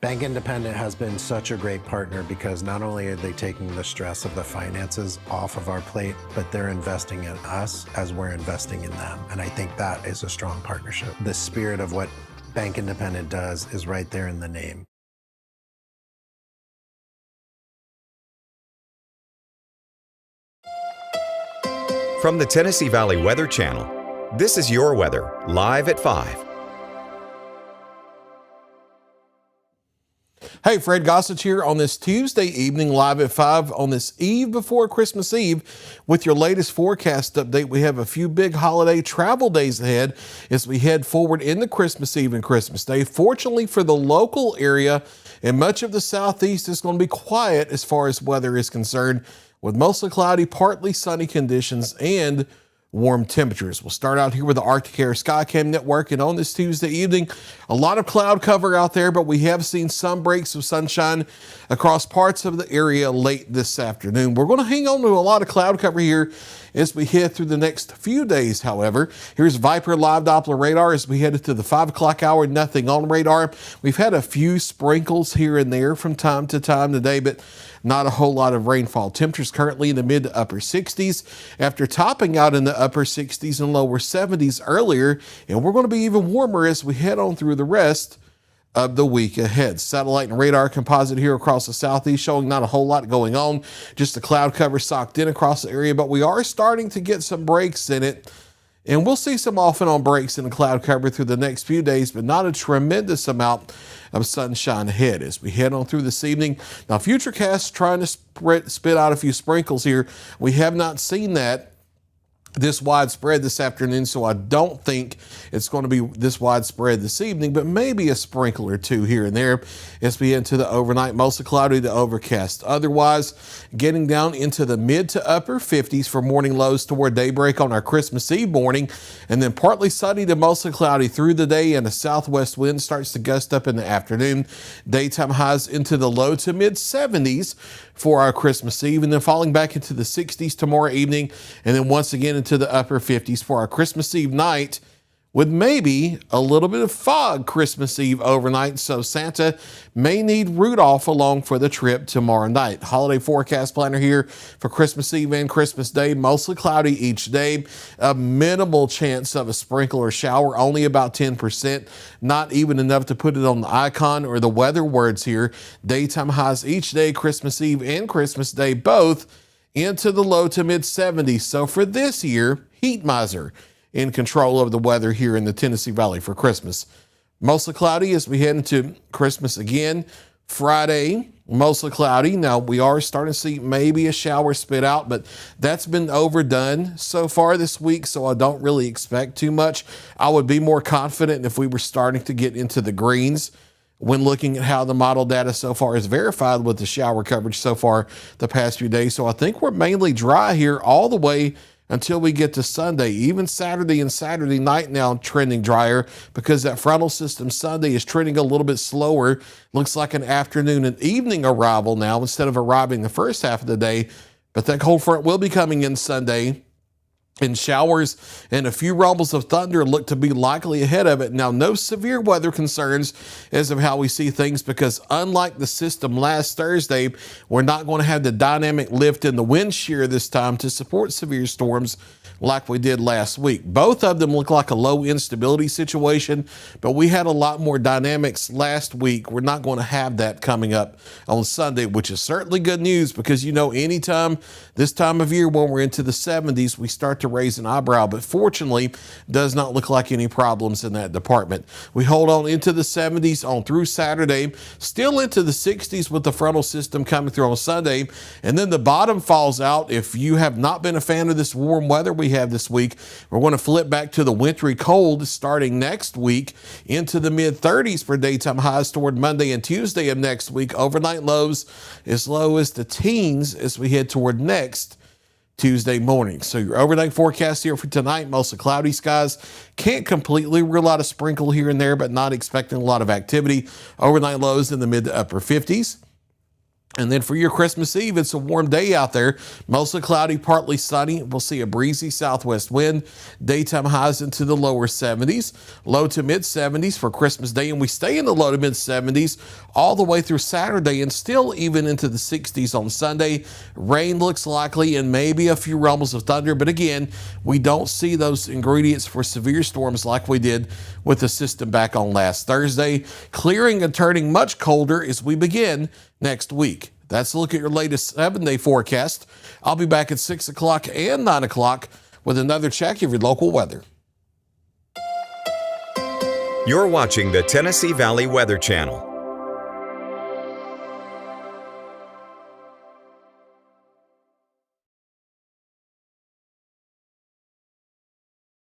Bank Independent has been such a great partner because not only are they taking the stress of the finances off of our plate, but they're investing in us as we're investing in them. And I think that is a strong partnership. The spirit of what Bank Independent does is right there in the name. From the Tennessee Valley Weather Channel, this is your weather, live at 5. Hey, Fred Gossage here on this Tuesday evening, live at 5 on this eve before Christmas Eve with your latest forecast update. We have a few big holiday travel days ahead as we head forward into Christmas Eve and Christmas Day. Fortunately for the local area and much of the southeast, it's going to be quiet as far as weather is concerned, with mostly cloudy, partly sunny conditions and warm temperatures. We'll start out here with the Arctic Air Skycam Network, and on this Tuesday evening, a lot of cloud cover out there, but we have seen some breaks of sunshine across parts of the area late this afternoon. We're going to hang on to a lot of cloud cover here as we head through the next few days. However, here's Viper live Doppler radar as we headed to the 5 o'clock hour. Nothing on radar. We've had a few sprinkles here and there from time to time today, but not a whole lot of rainfall. Temperatures currently in the mid to upper 60s after topping out in the upper 60s and lower 70s earlier. And we're going to be even warmer as we head on through the rest of the week ahead. Satellite and radar composite here across the southeast showing not a whole lot going on. Just the cloud cover socked in across the area, but we are starting to get some breaks in it. And we'll see some off and on breaks in the cloud cover through the next few days, but not a tremendous amount of sunshine ahead as we head on through this evening. Now, Futurecast trying to spit out a few sprinkles here. We have not seen that this widespread this afternoon, so I don't think it's going to be this widespread this evening, but maybe a sprinkle or two here and there as we head into the overnight. Mostly cloudy to overcast. Otherwise, getting down into the mid to upper 50s for morning lows toward daybreak on our Christmas Eve morning, and then partly sunny to mostly cloudy through the day, and a southwest wind starts to gust up in the afternoon. Daytime highs into the low to mid 70s for our Christmas Eve, and then falling back into the 60s tomorrow evening, and then once again into the upper 50s for our Christmas Eve night, with maybe a little bit of fog Christmas Eve overnight, so Santa may need Rudolph along for the trip tomorrow night. Holiday forecast planner here for Christmas Eve and Christmas Day. Mostly cloudy each day. A minimal chance of a sprinkle or shower, only about 10%. Not even enough to put it on the icon or the weather words here. Daytime highs each day, Christmas Eve and Christmas Day, both into the low to mid 70s. So for this year, Heat Miser in control of the weather here in the Tennessee Valley for Christmas. Mostly cloudy as we head into Christmas again. Friday, mostly cloudy. Now, we are starting to see maybe a shower spit out, but that's been overdone so far this week, so I don't really expect too much. I would be more confident if we were starting to get into the greens when looking at how the model data so far is verified with the shower coverage so far the past few days. So I think we're mainly dry here all the way until we get to Sunday. Even Saturday and Saturday night now trending drier because that frontal system Sunday is trending a little bit slower. Looks like an afternoon and evening arrival now instead of arriving the first half of the day. But that cold front will be coming in Sunday, and showers and a few rumbles of thunder look to be likely ahead of it. Now, no severe weather concerns as of how we see things, because unlike the system last Thursday, we're not going to have the dynamic lift in the wind shear this time to support severe storms like we did last week. Both of them look like a low instability situation, but we had a lot more dynamics last week. We're not going to have that coming up on Sunday, which is certainly good news, because anytime this time of year when we're into the 70s, we start to raise an eyebrow, but fortunately does not look like any problems in that department. We hold on into the 70s on through Saturday, still into the 60s with the frontal system coming through on Sunday, and then the bottom falls out. If you have not been a fan of this warm weather we have this week, we're going to flip back to the wintry cold starting next week into the mid 30s for daytime highs toward Monday and Tuesday of next week. Overnight lows as low as the teens as we head toward next Tuesday morning. So your overnight forecast here for tonight, mostly cloudy skies. Can't completely rule out a sprinkle here and there, but not expecting a lot of activity. Overnight lows in the mid to upper 50s. And then for your Christmas Eve, it's a warm day out there. Mostly cloudy, partly sunny. We'll see a breezy southwest wind. Daytime highs into the lower 70s, low to mid 70s for Christmas Day. And we stay in the low to mid 70s all the way through Saturday and still even into the 60s on Sunday. Rain looks likely and maybe a few rumbles of thunder. But again, we don't see those ingredients for severe storms like we did with the system back on last Thursday. Clearing and turning much colder as we begin next week. That's a look at your latest 7-day forecast. I'll be back at 6 o'clock and 9 o'clock with another check of your local weather. You're watching the Tennessee Valley Weather Channel.